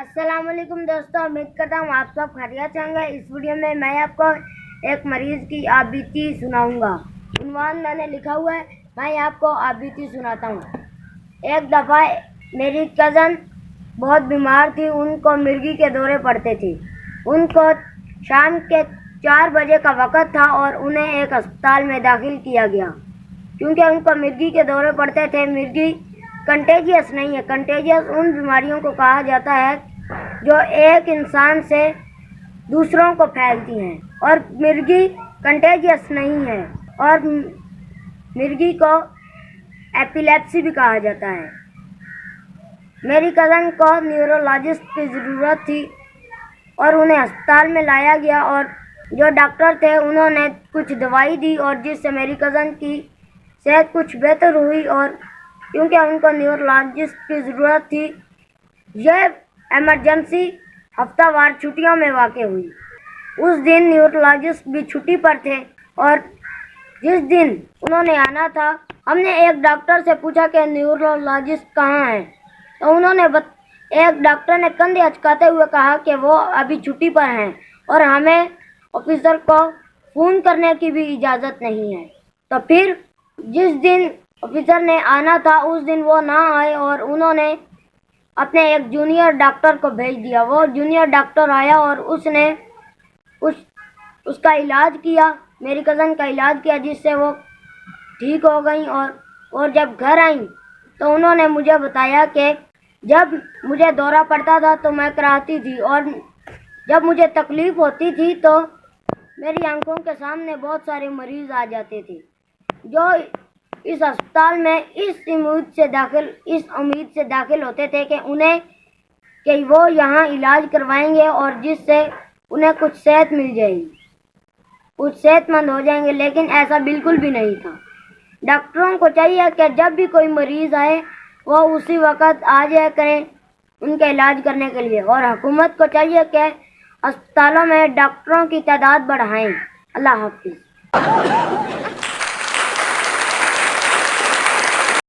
अस्सलाम वालेकुम दोस्तों, उम्मीद करता हूँ आप सब खैरियत से होंगे। इस वीडियो में मैं आपको एक मरीज़ की आप बीती सुनाऊँगा। उन्वान मैंने लिखा हुआ है, मैं आपको आप बीती सुनाता हूँ। एक दफ़ा मेरी कज़न बहुत बीमार थी, उनको मिर्गी के दौरे पड़ते थे। उनको शाम के 4 बजे का वक़्त था और उन्हें एक अस्पताल में दाखिल किया गया क्योंकि उनको मिर्गी के दौरे पड़ते थे। मिर्गी कंटेजियस नहीं है। कंटेजियस उन बीमारियों को कहा जाता है जो एक इंसान से दूसरों को फैलती हैं, और मिर्गी कंटेजियस नहीं है। और मिर्गी को एपिलेप्सी भी कहा जाता है। मेरी कज़न को न्यूरोलॉजिस्ट की ज़रूरत थी और उन्हें अस्पताल में लाया गया, और जो डॉक्टर थे उन्होंने कुछ दवाई दी और जिससे मेरी कज़न की सेहत कुछ बेहतर हुई। और क्योंकि उनको न्यूरोलॉजिस्ट की ज़रूरत थी, यह एमरजेंसी हफ्तावार छुट्टियों में वाक़ हुई। उस दिन न्यूरोलॉजिस्ट भी छुट्टी पर थे, और जिस दिन उन्होंने आना था, हमने एक डॉक्टर से पूछा कि न्यूरोलॉजिस्ट कहाँ हैं, तो एक डॉक्टर ने कंधे अचकाते हुए कहा कि वो अभी छुट्टी पर हैं और हमें ऑफिसर को फ़ोन करने की भी इजाज़त नहीं है। तो फिर जिस दिन ऑफिसर ने आना था उस दिन वो ना आए और उन्होंने अपने एक जूनियर डॉक्टर को भेज दिया। वो जूनियर डॉक्टर आया और उसने उसका इलाज किया, मेरी कज़न का इलाज किया, जिससे वो ठीक हो गई। और जब घर आई तो उन्होंने मुझे बताया कि जब मुझे दौरा पड़ता था तो मैं कराती थी, और जब मुझे तकलीफ़ होती थी तो मेरी आंखों के सामने बहुत सारे मरीज़ आ जाते थे जो इस अस्पताल में इस उम्मीद से दाखिल होते थे कि वो यहाँ इलाज करवाएंगे और जिससे उन्हें कुछ सेहत मिल जाएगी, कुछ सेहतमंद हो जाएंगे। लेकिन ऐसा बिल्कुल भी नहीं था। डॉक्टरों को चाहिए कि जब भी कोई मरीज़ आए वो उसी वक़्त आ जाया करें उनका इलाज करने के लिए, और हुकूमत को चाहिए कि अस्पतालों में डॉक्टरों की तादाद बढ़ाएं। अल्लाह हाफ़िज़।